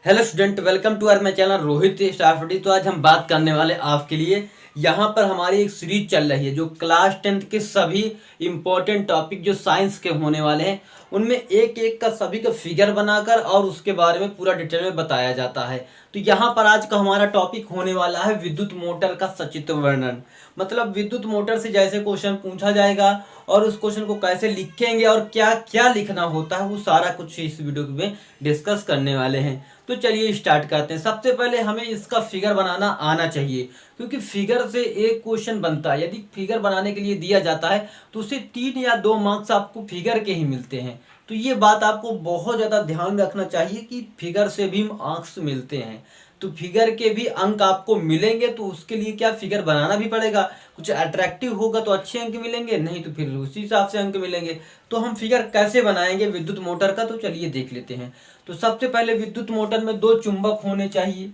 Hello student, welcome to our my channel Rohit स्टाफडी। तो आज हम बात करने वाले आपके लिए यहाँ पर हमारी एक सीरीज चल रही है जो क्लास 10th के सभी इंपॉर्टेंट टॉपिक जो साइंस के होने वाले हैं उनमें एक एक का सभी का फिगर बनाकर और उसके बारे में पूरा डिटेल में बताया जाता है। तो यहाँ पर आज का हमारा टॉपिक होने वाला है विद्युत मोटर का सचित्र वर्णन। मतलब विद्युत मोटर से जैसे क्वेश्चन पूछा जाएगा और उस क्वेश्चन को कैसे लिखेंगे और क्या क्या लिखना होता है वो सारा कुछ इस वीडियो में डिस्कस करने वाले हैं। तो चलिए स्टार्ट करते हैं। सबसे पहले हमें इसका फिगर बनाना आना चाहिए, क्योंकि फिगर से एक क्वेश्चन बनता है। यदि फिगर बनाने के लिए दिया जाता है तो उसे 3 या 2 मार्क्स आपको फिगर के ही मिलते हैं। तो ये बात आपको बहुत ज़्यादा ध्यान में रखना चाहिए कि फिगर से भी मार्क्स मिलते हैं। तो फिगर के भी अंक आपको मिलेंगे, तो उसके लिए क्या फिगर बनाना भी पड़ेगा। कुछ अट्रैक्टिव होगा तो अच्छे अंक मिलेंगे, नहीं तो फिर उसी हिसाब से अंक मिलेंगे। तो हम फिगर कैसे बनाएंगे विद्युत मोटर का, तो चलिए देख लेते हैं। तो सबसे पहले विद्युत मोटर में 2 चुंबक होने चाहिए।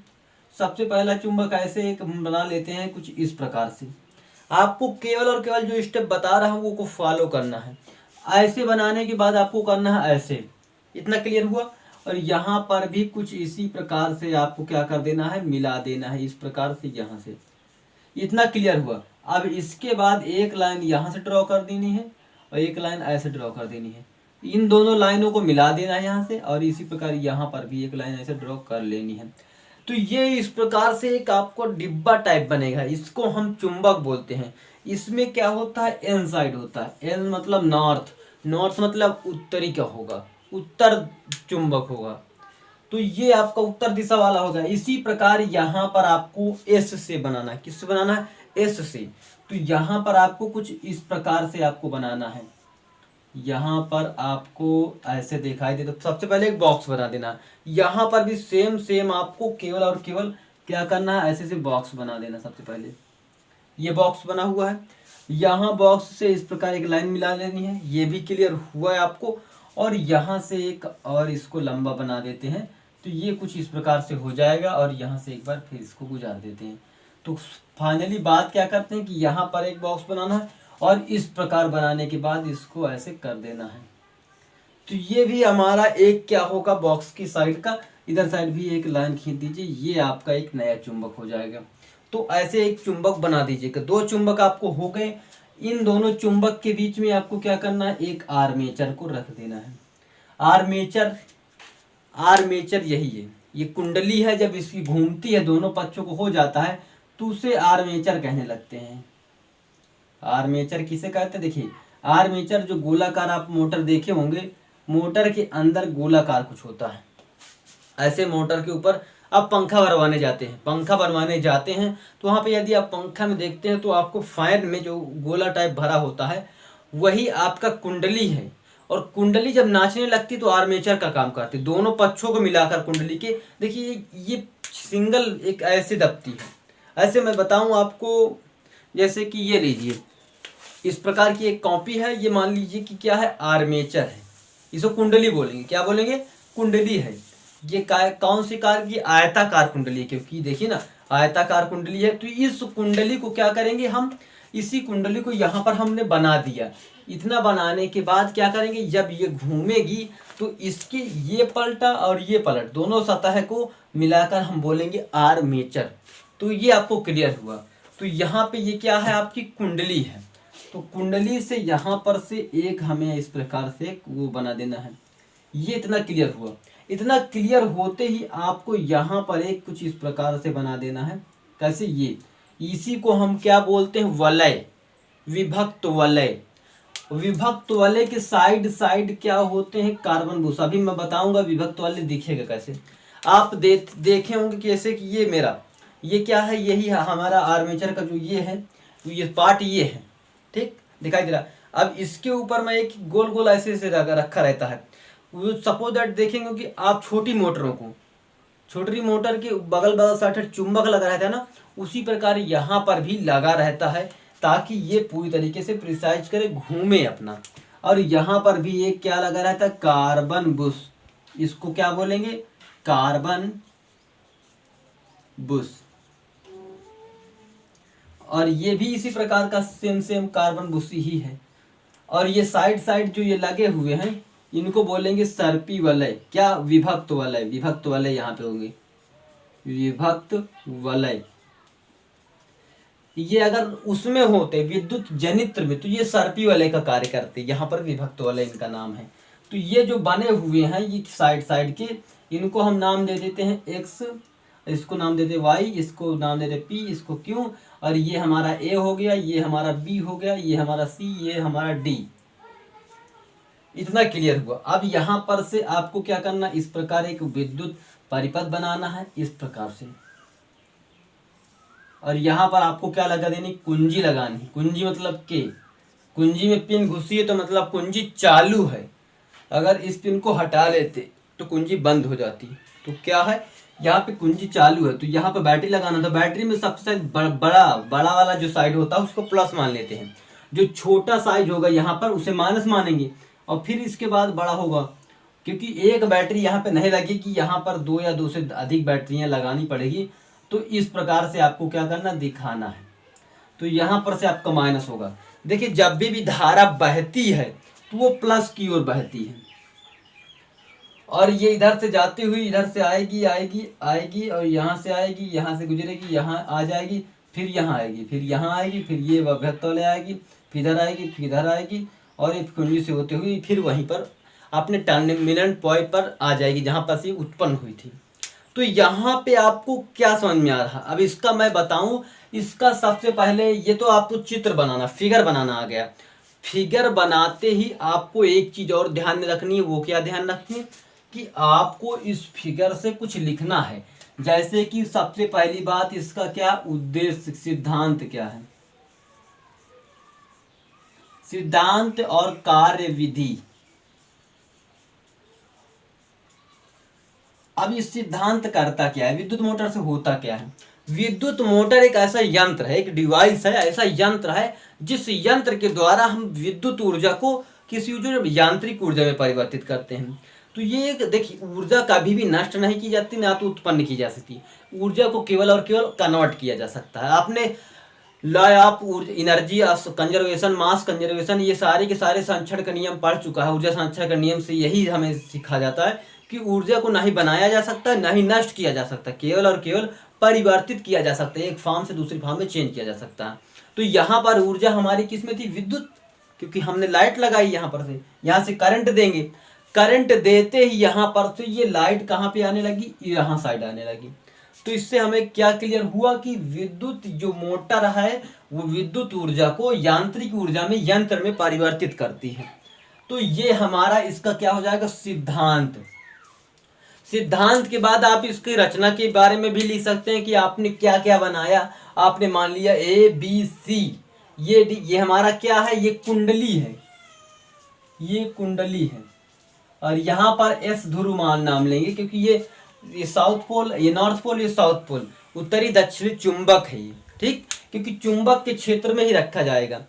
सबसे पहला चुंबक ऐसे एक बना लेते हैं कुछ इस प्रकार से। आपको केवल और केवल जो स्टेप बता रहा हूँ वो को फॉलो करना है। ऐसे बनाने के बाद आपको करना है ऐसे। इतना क्लियर हुआ। और यहाँ पर भी कुछ इसी प्रकार से आपको क्या कर देना है, मिला देना है इस प्रकार से यहाँ से। इतना क्लियर हुआ। अब इसके बाद एक लाइन यहाँ से ड्रॉ कर देनी है और एक लाइन ऐसे ड्रॉ कर देनी है। इन दोनों लाइनों को मिला देना है यहाँ से, और इसी प्रकार यहाँ पर भी एक लाइन ऐसे ड्रॉ कर लेनी है। तो ये इस प्रकार से एक आपको डिब्बा टाइप बनेगा। इसको हम चुंबक बोलते हैं। इसमें क्या होता है, एन साइड होता है। एन मतलब नॉर्थ, नॉर्थ मतलब उत्तरी का होगा, उत्तर चुंबक होगा। तो ये आपका उत्तर दिशा वाला होगा। इसी प्रकार यहाँ पर आपको एस से बनाना है। किससे बनाना है, एस से। तो यहाँ पर आपको कुछ इस प्रकार से आपको बनाना है। यहाँ पर आपको ऐसे दिखाई दे तो सबसे पहले एक बॉक्स बना देना। यहाँ पर भी सेम सेम आपको केवल और केवल क्या करना है, ऐसे से बॉक्स बना देना। सबसे पहले ये बॉक्स बना हुआ है। यहाँ बॉक्स से इस प्रकार एक लाइन मिला लेनी है। ये भी क्लियर हुआ है आपको। और यहाँ से एक और इसको लंबा बना देते हैं। तो ये कुछ इस प्रकार से हो जाएगा और यहाँ से एक बार फिर इसको गुजार देते हैं। तो फाइनली बात क्या करते हैं कि यहाँ पर एक बॉक्स बनाना है और इस प्रकार बनाने के बाद इसको ऐसे कर देना है। तो ये भी हमारा एक क्या होगा, बॉक्स की साइड का। इधर साइड भी एक लाइन खींच दीजिए। ये आपका एक नया चुंबक हो जाएगा। तो ऐसे एक चुंबक बना दीजिएगा। 2 चुंबक आपको हो गए। इन दोनों चुंबक के बीच में आपको क्या करना है, एक आर्मेचर को रख देना है। आर्मेचर, आर्मेचर यही है। ये कुंडली है, जब इसकी घूमती है दोनों पक्षों को हो जाता है तो उसे आर्मेचर कहने लगते हैं। आर्मेचर किसे कहते हैं, देखिए आर्मेचर जो गोलाकार आप मोटर देखे होंगे, मोटर के अंदर गोलाकार कुछ होता है। ऐसे मोटर के ऊपर आप पंखा भरवाने जाते हैं, पंखा बनवाने जाते हैं तो वहाँ पे यदि आप पंखा में देखते हैं तो आपको फैन में जो गोला टाइप भरा होता है वही आपका कुंडली है। और कुंडली जब नाचने लगती तो आर्मेचर का काम करती, दोनों पक्षों को मिलाकर कुंडली के। देखिए ये सिंगल एक ऐसे दबती है। ऐसे मैं बताऊं आपको, जैसे कि ये लीजिए, इस प्रकार की एक कॉपी है। ये मान लीजिए कि क्या है, आर्मेचर है। इसको कुंडली बोलेंगे, क्या बोलेंगे, कुंडली है। ये कौन सी कार की, आयताकार कुंडली है, क्योंकि देखिए ना आयताकार कुंडली है। तो इस कुंडली को क्या करेंगे हम, इसी कुंडली को यहाँ पर हमने बना दिया। इतना बनाने के बाद क्या करेंगे, जब ये घूमेगी तो इसकी ये पलटा और ये पलट दोनों सतह को मिलाकर हम बोलेंगे आर्मेचर। तो ये आपको क्लियर हुआ। तो यहाँ पे ये क्या है, आपकी कुंडली है। तो कुंडली से यहाँ पर से एक हमें इस प्रकार से वो बना देना है। ये इतना क्लियर हुआ। इतना क्लियर होते ही आपको यहाँ पर एक कुछ इस प्रकार से बना देना है। कैसे, ये इसी को हम क्या बोलते हैं, वलय, विभक्त वलय। विभक्त वलय के साइड साइड क्या होते हैं, कार्बन बूस। अभी मैं बताऊंगा विभक्त वलय दिखेगा कैसे। आप देखे होंगे कैसे कि ये मेरा, ये क्या है, यही है हमारा आर्मेचर का जो ये है, ये पार्ट ये है, ठीक दिखाई दे रहा। अब इसके ऊपर मैं एक गोल गोल ऐसे ऐसे रखा रहता है। सपोज दैट देखेंगे कि आप छोटी मोटरों को, छोटी मोटर के बगल बगल साइड चुंबक लगा रहता है ना, उसी प्रकार यहाँ पर भी लगा रहता है ताकि ये पूरी तरीके से प्रिसाइज करे, घूमे अपना। और यहाँ पर भी एक क्या लगा रहता है, कार्बन बुश। इसको क्या बोलेंगे, कार्बन बुश। और ये भी इसी प्रकार का सेम सेम कार्बन बुश ही है। और ये साइड साइड जो ये लगे हुए हैं, इनको बोलेंगे सर्पी वलय। क्या? विभक्त वलय, विभक्त वलय यहाँ पे होंगे, विभक्त वलय। ये अगर उसमें होते विद्युत जनित्र में तो ये सर्पी वलय का कार्य करते, यहाँ पर विभक्त वलय इनका नाम है। तो ये जो बने हुए हैं ये साइड साइड के, इनको हम नाम दे देते हैं एक्स, इसको नाम देते वाई, इसको नाम देते पी, इसको क्यू, और ये हमारा ए हो गया, ये हमारा बी हो गया, ये हमारा सी, ये हमारा डी। इतना क्लियर हुआ। अब यहाँ पर से आपको क्या करना, इस प्रकार एक विद्युत परिपथ बनाना है इस प्रकार से, और यहाँ पर आपको क्या लगा देनी, कुंजी लगानी। कुंजी मतलब के, कुंजी में पिन घुसी है तो मतलब कुंजी चालू है। अगर इस पिन को हटा लेते तो कुंजी बंद हो जाती। तो क्या है, यहाँ पे कुंजी चालू है तो यहाँ पे बैटरी लगाना। तो बैटरी में सबसे बड़ा वाला जो साइड होता है उसको प्लस मान लेते हैं, जो छोटा साइज होगा यहाँ पर उसे माइनस मानेंगे, और फिर इसके बाद बड़ा होगा, क्योंकि एक बैटरी यहाँ पे नहीं लगेगी, यहाँ पर दो या दो से अधिक बैटरियाँ लगानी पड़ेगी। तो इस प्रकार से आपको क्या करना, दिखाना है। तो यहाँ पर से आपका माइनस होगा। देखिए जब भी धारा बहती है तो वो प्लस की ओर बहती है, और ये इधर से जाती हुई इधर से आएगी आएगी आएगी, और यहाँ से आएगी, यहाँ से गुजरेगी, यहाँ आ जाएगी, फिर यहाँ आएगी, फिर यहाँ आएगी, फिर ये विभक्त वाले आएगी, फिर इधर आएगी, फिर इधर आएगी, और ये कुंजी से होते हुए फिर वहीं पर अपने टर्मिनल पॉइंट पर आ जाएगी जहाँ पर से उत्पन्न हुई थी। तो यहाँ पे आपको क्या समझ में आ रहा, अब इसका मैं बताऊं। इसका सबसे पहले ये तो आपको चित्र बनाना, फिगर बनाना आ गया। फिगर बनाते ही आपको एक चीज और ध्यान में रखनी है। वो क्या ध्यान रखनी है कि आपको इस फिगर से कुछ लिखना है। जैसे कि सबसे पहली बात, इसका क्या उद्देश्य, सिद्धांत क्या है, सिद्धांत और कार्य विधि। अब इस सिद्धांत करता क्या है, विद्युत मोटर से होता क्या है। विद्युत मोटर एक ऐसा यंत्र है, एक डिवाइस है, ऐसा यंत्र है जिस यंत्र के द्वारा हम विद्युत ऊर्जा को किसी यांत्रिक ऊर्जा में परिवर्तित करते हैं। तो ये एक देखिए, ऊर्जा कभी भी नष्ट नहीं की जाती, ना तो उत्पन्न की जा सकती। ऊर्जा को केवल और केवल कन्वर्ट किया जा सकता है। आपने law of energy conservation, mass conservation, ये सारे के सारे संरक्षण का नियम पढ़ चुका है। ऊर्जा संरक्षण का नियम से यही हमें सिखाया जाता है कि ऊर्जा को ना ही बनाया जा सकता है, ना ही नष्ट किया जा सकता, केवल और केवल परिवर्तित किया जा सकता है, एक फॉर्म से दूसरी फॉर्म में चेंज किया जा सकता है। तो यहाँ पर ऊर्जा हमारी किस में थी, विद्युत, क्योंकि हमने लाइट लगाई यहाँ पर से, यहाँ से करंट देंगे, करंट देते ही यहाँ पर से ये लाइट कहाँ पे आने लगी, यहाँ साइड आने लगी। तो इससे हमें क्या क्लियर हुआ कि विद्युत जो मोटर है वो विद्युत ऊर्जा को यांत्रिक ऊर्जा में, यंत्र में परिवर्तित करती है। तो ये हमारा इसका क्या हो जाएगा, सिद्धांत। सिद्धांत के बाद आप इसकी रचना के बारे में भी लिख सकते हैं कि आपने क्या क्या बनाया। आपने मान लिया ए बी सी, ये हमारा क्या है, ये कुंडली है, ये कुंडली है, और यहाँ पर एस ध्रुवमान नाम लेंगे, क्योंकि ये साउथ पोल, ये नॉर्थ पोल, ये साउथ पोल, उत्तरी दक्षिणी चुंबक है ये, ठीक, क्योंकि चुंबक के क्षेत्र में ही रखा जाएगा।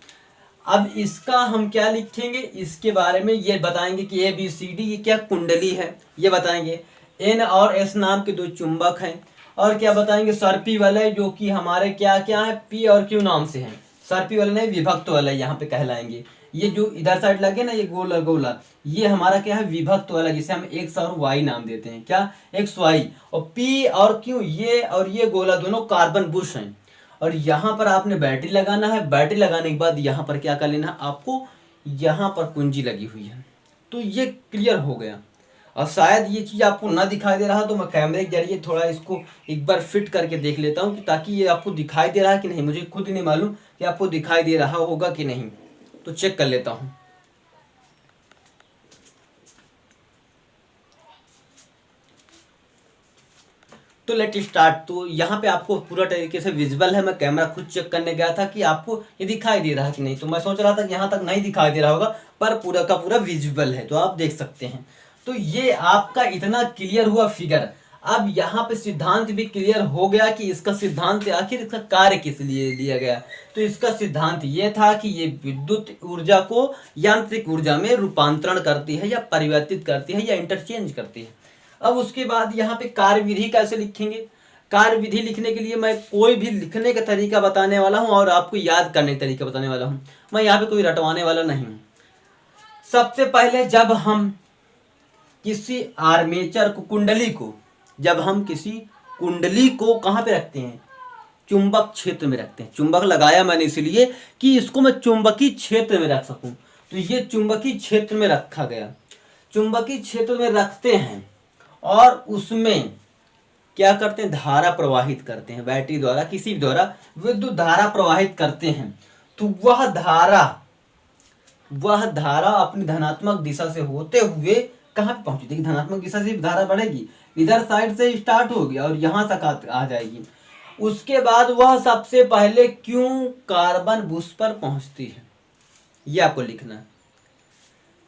अब इसका हम क्या लिखेंगे, इसके बारे में ये बताएंगे कि ए बी सी डी ये क्या कुंडली है, ये बताएंगे। एन और एस नाम के दो चुंबक हैं, और क्या बताएंगे, सर्पी वलय, जो कि हमारे क्या क्या है, पी और क्यू नाम से हैं। सर्पी वलय नहीं, विभक्त वलय यहाँ पे कहलाएंगे। ये जो इधर साइड लगे ना, ये गोला गोला, ये हमारा क्या है, विभक्त वाला, जिसे हम एक्स और वाई नाम देते हैं। क्या, एक्स वाई। और पी और क्यू, ये और ये गोला दोनों कार्बन बुश हैं। और यहाँ पर आपने बैटरी लगाना है। बैटरी लगाने के बाद यहाँ पर क्या कर लेना है आपको, यहाँ पर कुंजी लगी हुई है। तो ये क्लियर हो गया। और शायद ये चीज़ आपको ना दिखाई दे रहा, तो मैं कैमरे के जरिए थोड़ा इसको एक बार फिट करके देख लेता हूँ, ताकि ये आपको दिखाई दे रहा है कि नहीं। मुझे खुद नहीं मालूम कि आपको दिखाई दे रहा होगा कि नहीं, तो चेक कर लेता हूँ। तो लेट स्टार्ट। तो यहाँ पे आपको पूरा तरीके से विजिबल है। मैं कैमरा खुद चेक करने गया था कि आपको ये दिखाई दे रहा है कि नहीं, तो मैं सोच रहा था कि यहाँ तक नहीं दिखाई दे रहा होगा, पर पूरा का पूरा विजिबल है, तो आप देख सकते हैं। तो ये आपका इतना क्लियर हुआ फिगर। अब यहाँ पे सिद्धांत भी क्लियर हो गया कि इसका सिद्धांत आखिर इसका कार्य किस लिए लिया गया। तो इसका सिद्धांत ये था कि ये विद्युत ऊर्जा को यांत्रिक ऊर्जा में रूपांतरण करती है, या परिवर्तित करती है, या इंटरचेंज करती है। अब उसके बाद यहाँ पे कार्य विधि कैसे लिखेंगे। कार्य विधि लिखने के लिए मैं कोई भी लिखने का तरीका बताने वाला हूँ और आपको याद करने का तरीका बताने वाला हूँ। मैं यहाँ पे कोई रटवाने वाला नहीं हूँ। सबसे पहले जब हम किसी आर्मेचर को, कुंडली को, जब हम किसी कुंडली को कहाँ पे रखते हैं, चुंबक क्षेत्र में रखते हैं। चुंबक लगाया मैंने इसलिए कि इसको मैं चुंबकीय क्षेत्र में रख सकूं। तो ये चुंबकीय क्षेत्र में रखा गया, चुंबकीय क्षेत्र में रखते हैं और उसमें क्या करते हैं, धारा प्रवाहित करते हैं, बैटरी द्वारा, किसी भी द्वारा विद्युत धारा प्रवाहित करते हैं। तो वह धारा अपनी धनात्मक दिशा से होते हुए कहाँ पे पहुंची, देखिए धनात्मक दिशा से धारा बढ़ेगी, इधर साइड से स्टार्ट होगी और यहां तक आ जाएगी। उसके बाद वह सबसे पहले क्यों कार्बन बुश पर पहुंचती है, यह आपको लिखना है।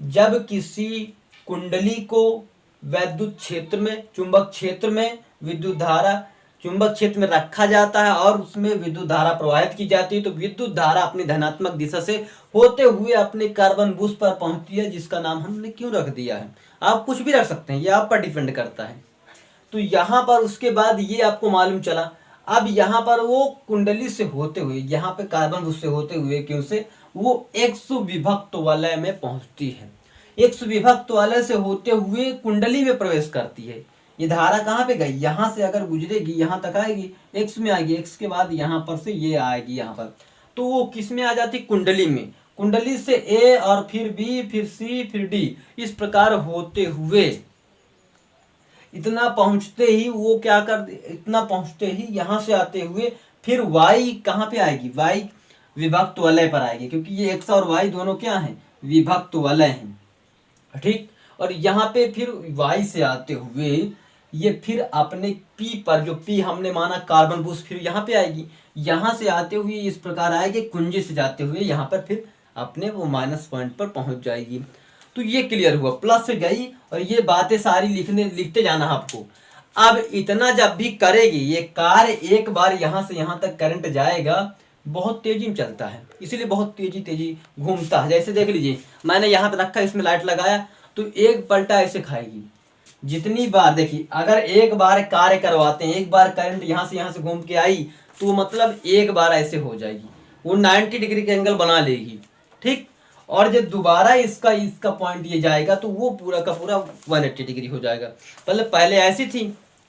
जब किसी कुंडली को वैद्युत क्षेत्र में, चुंबक क्षेत्र में विद्युत धारा चुंबक क्षेत्र में रखा जाता है और उसमें विद्युत धारा प्रवाहित की जाती है, तो विद्युत धारा अपनी धनात्मक दिशा से होते हुए अपने कार्बन बुश पर पहुंचती है, जिसका नाम हमने क्यों रख दिया है। आप कुछ भी रख सकते हैं, ये आप पर डिपेंड करता है। तो यहाँ पर उसके बाद ये आपको मालूम चला। अब यहाँ पर वो कुंडली से होते हुए, यहाँ पे कार्बन बुश से होते हुए क्यों से वो एक्स विभक्त वलय में पहुंचती है। एक्स विभक्त वलय से होते हुए कुंडली में प्रवेश करती है। ये धारा कहाँ पे गई, यहाँ से अगर गुजरेगी यहाँ तक आएगी, एक्स में आएगी, एक्स के बाद यहाँ पर से ये आएगी यहाँ पर, तो वो किस में आ जाती, कुंडली में। कुंडली से ए और फिर बी, फिर सी, फिर डी, इस प्रकार होते हुए इतना पहुंचते ही वो क्या कर, इतना पहुंचते ही यहाँ से आते हुए फिर वाई कहाँ पे आएगी, वाई विभक्त वलय पर आएगी, क्योंकि ये एक्स और वाई दोनों क्या हैं, विभक्त वलय हैं, ठीक। और यहाँ पे फिर वाई से आते हुए ये फिर अपने पी पर, जो पी हमने माना कार्बन बुश, फिर यहाँ पे आएगी, यहाँ से आते हुए इस प्रकार आएगी, कुंजी से जाते हुए यहाँ पर फिर अपने वो माइनस पॉइंट पर पहुंच जाएगी। तो ये क्लियर हुआ, प्लस से गई और ये बातें सारी लिखते जाना आपको। अब इतना जब भी करेगी ये कार्य, एक बार यहाँ से यहाँ तक करंट जाएगा, बहुत तेजी में चलता है, इसीलिए बहुत तेजी घूमता है। जैसे देख लीजिए मैंने यहाँ पे रखा, इसमें लाइट लगाया तो एक पलटा ऐसे खाएगी। जितनी बार देखिए, अगर एक बार कार्य करवाते हैं, एक बार करंट यहाँ से घूम के आई तो मतलब एक बार ऐसे हो जाएगी, वो 90 डिग्री के एंगल बना लेगी, ठीक। और जब दोबारा इसका पॉइंट ये जाएगा तो वो पूरा का पूरा 180 डिग्री हो जाएगा। मतलब पहले ऐसी थी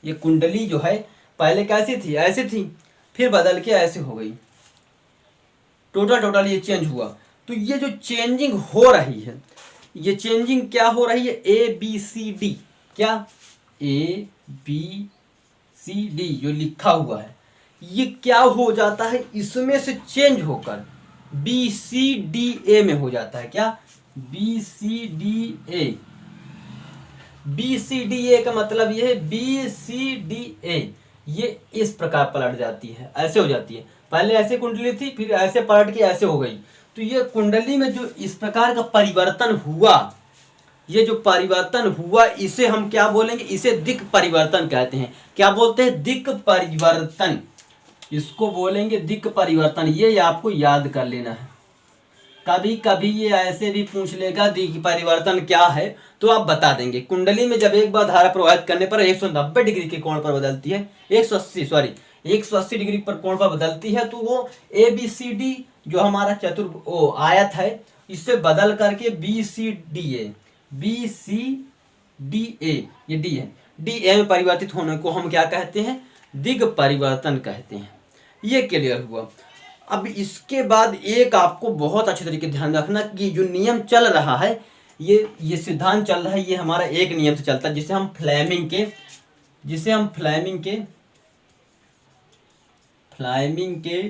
ये कुंडली जो है, पहले कैसी थी, ऐसी थी, फिर बदल के ऐसे हो गई, टोटल ये चेंज हुआ। तो ये जो चेंजिंग हो रही है, ये चेंजिंग क्या हो रही है, ए बी सी डी, क्या ए बी सी डी जो लिखा हुआ है, ये क्या हो जाता है, इसमें से चेंज होकर बी सी डी ए में हो जाता है। क्या, B C D A, B C D A का मतलब ये है बी सी डी ए, ये इस प्रकार पलट जाती है, ऐसे हो जाती है। पहले ऐसे कुंडली थी, फिर ऐसे पलट के ऐसे हो गई। तो ये कुंडली में जो इस प्रकार का परिवर्तन हुआ, ये जो परिवर्तन हुआ, इसे हम क्या बोलेंगे, इसे दिक् परिवर्तन कहते हैं। क्या बोलते हैं, दिक् परिवर्तन, इसको बोलेंगे दिक् परिवर्तन। ये आपको याद कर लेना है, कभी कभी ये ऐसे भी पूछ लेगा दिक् परिवर्तन क्या है, तो आप बता देंगे। कुंडली में जब एक बार धारा प्रवाहित करने पर 190 डिग्री के कोण पर बदलती है, 180 डिग्री पर कोण पर बदलती है, तो वो ए बी सी डी जो हमारा आयत है, इससे बदल करके B C D A, B C D A, ये डी है, डी ए में परिवर्तित होने को हम क्या कहते हैं, दिक् परिवर्तन कहते हैं। ये क्लियर हुआ। अब इसके बाद एक आपको बहुत अच्छे तरीके ध्यान रखना कि जो नियम चल रहा है, ये सिद्धांत चल रहा है, ये हमारा एक नियम से चलता है, जिसे हम फ्लेमिंग के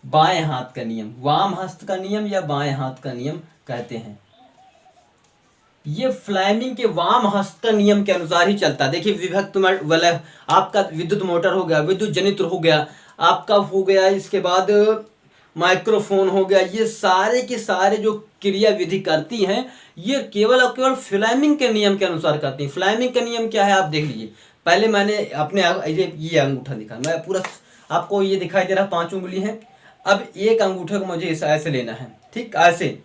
बाएं हाथ का नियम, वाम हस्त का नियम या बाएं हाथ का नियम कहते हैं। ये फ्लेमिंग के वाम हस्त का नियम के अनुसार ही चलता है। देखिए विभक्त वलय, आपका विद्युत मोटर हो गया, विद्युत जनित्र हो गया, आपका हो गया, इसके बाद माइक्रोफोन हो गया, ये सारे के सारे जो क्रिया विधि करती हैं, ये केवल और केवल फ्लेमिंग के नियम के अनुसार करती हैं। फ्लेमिंग का नियम क्या है, आप देख लीजिए। पहले मैंने अपने ये अंगूठा दिखा, मैं पूरा आपको ये दिखाई दे रहा 5 उंगली है। अब एक अंगूठे को मुझे ऐसे लेना है, ठीक, ऐसे,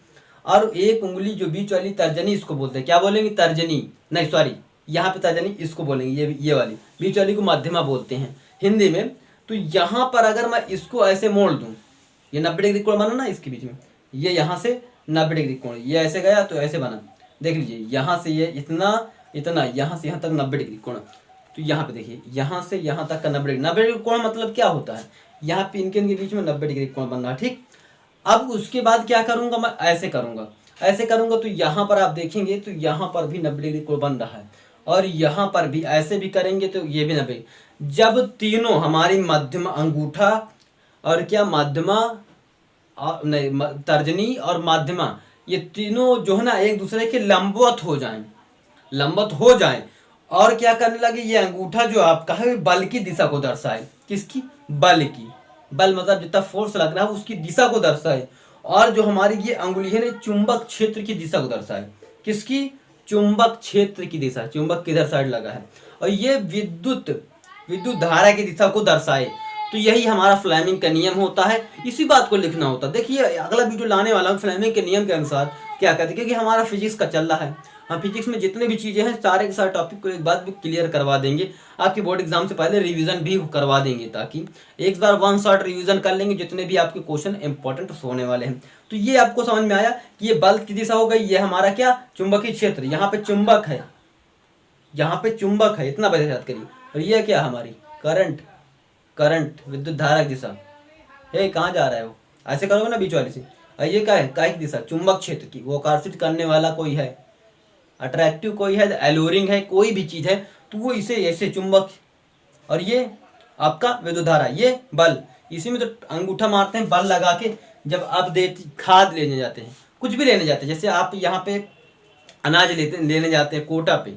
और एक उंगली जो बीच वाली तर्जनी, इसको बोलते हैं, क्या बोलेंगे, तर्जनी, नहीं सॉरी, यहाँ पे तर्जनी इसको बोलेंगे, ये वाली बीच वाली को मध्यमा बोलते हैं हिंदी में। तो यहाँ पर अगर मैं इसको ऐसे मोड़ दूं, ये 90 डिग्री कोण बना ना इसके बीच में, ये यहाँ से 90 डिग्री कोण, ये ऐसे गया तो ऐसे बना, देख लीजिए यहाँ से ये इतना इतना, यहाँ से यहाँ तक 90 डिग्री कोण। तो यहाँ पे देखिए, यहाँ से यहाँ तक का 90 डिग्री कोण मतलब क्या होता है, यहाँ पे इनके बीच में 90 डिग्री कोण बन रहा है, ठीक। अब उसके बाद क्या करूँगा, मैं ऐसे करूँगा, ऐसे करूँगा तो यहाँ पर आप देखेंगे तो यहाँ पर भी 90 डिग्री कोण बन रहा है, और यहाँ पर भी ऐसे भी करेंगे तो ये भी 90। जब तीनों हमारी मध्यमा अंगूठा और क्या मध्यमा नहीं तर्जनी और माध्यमा, ये तीनों जो है ना एक दूसरे के लंबवत हो जाएं, लंबवत हो जाएं, और क्या करने लगे, ये अंगूठा जो आपका है बल की दिशा को दर्शाए। किसकी? बल की। बल मतलब जितना फोर्स लग रहा है उसकी दिशा को दर्शाए, और जो हमारी ये अंगुली है ना चुंबक क्षेत्र की दिशा को दर्शाए। किसकी? चुंबक क्षेत्र की दिशा, चुंबक किधर साइड लगा है, और ये विद्युत धारा की दिशा को दर्शाए। तो यही हमारा फ्लेमिंग का नियम होता है, इसी बात को लिखना होता है। देखिए अगला वीडियो लाने वाला हूँ फ्लेमिंग के नियम के अनुसार क्या कहते हैं, क्योंकि हमारा फिजिक्स का चल रहा है, हम फिजिक्स में जितने भी चीज़ें हैं सारे के सारे टॉपिक को एक बार भी क्लियर करवा देंगे। आपके बोर्ड एग्जाम से पहले रिवीजन भी करवा देंगे, ताकि एक बार वन शॉट रिवीजन कर लेंगे जितने भी आपके क्वेश्चन इंपॉर्टेंट होने वाले हैं। तो ये आपको समझ में आया कि ये बल की दिशा हो गई, ये हमारा क्या चुंबकीय क्षेत्र, यहाँ पे चुंबक है, यहाँ पे चुंबक है, इतना बजे याद करिए। और ये क्या हमारी करंट, करंट विद्युत धारा की दिशा है, कहाँ जा रहा है वो, ऐसे करोगे ना बीच वाले से। और ये क्या है, काय की दिशा, चुंबक क्षेत्र की, वो आकर्षित करने वाला कोई है, अट्रैक्टिव कोई है, एलोरिंग है, कोई भी चीज़ है तो वो इसे ऐसे चुंबक, और ये आपका विद्युत धारा, ये बल। इसी में तो अंगूठा मारते हैं बल लगा के, जब आप खाद लेने जाते हैं, कुछ भी लेने जाते हैं, जैसे आप यहाँ पे अनाज लेने जाते हैं कोटा पे,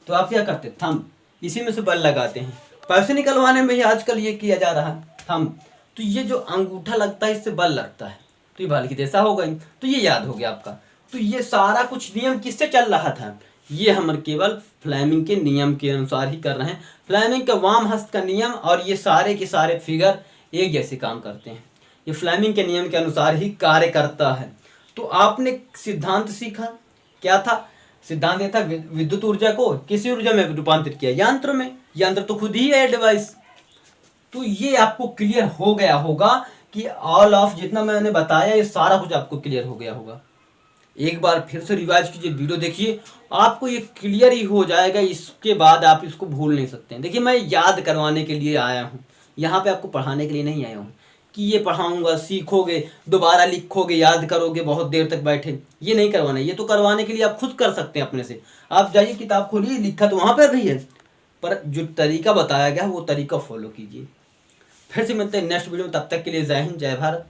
तो आप क्या करते हैं, थंब, इसी में से बल लगाते हैं। पैसे निकलवाने में ही आजकल ये किया जा रहा है, थंब। तो ये जो अंगूठा लगता है इससे बल लगता है, तो ये बल की दिशा हो गई। तो ये याद हो गया आपका। तो ये सारा कुछ नियम किससे चल रहा था, ये हम केवल फ्लेमिंग के नियम के अनुसार ही कर रहे हैं। फ्लेमिंग का वाम हस्त का नियम और ये सारे के सारे फिगर एक जैसे काम करते हैं, ये फ्लेमिंग के नियम के अनुसार ही कार्य करता है। तो आपने सिद्धांत सीखा, क्या था सिद्धांत, ये था विद्युत ऊर्जा को किस ऊर्जा में रूपांतरित किया, यंत्र में। यंत्र तो खुद ही है डिवाइस। तो ये आपको क्लियर हो गया होगा कि ऑल ऑफ जितना मैंने बताया ये सारा कुछ आपको क्लियर हो गया होगा। एक बार फिर से रिवाइज कीजिए, वीडियो देखिए, आपको ये क्लियर ही हो जाएगा। इसके बाद आप इसको भूल नहीं सकते हैं। देखिए मैं याद करवाने के लिए आया हूँ, यहाँ पे आपको पढ़ाने के लिए नहीं आया हूँ कि ये पढ़ाऊंगा, सीखोगे, दोबारा लिखोगे, याद करोगे, बहुत देर तक बैठे, ये नहीं करवाना। ये तो करवाने के लिए आप खुद कर सकते हैं अपने से। आप जाइए किताब खोलिए, लिखा तो वहाँ पर भी है, पर जो तरीका बताया गया है वो तरीका फॉलो कीजिए। फिर से मिलते हैं नेक्स्ट वीडियो में, तब तक के लिए जय हिंद, जय भारत।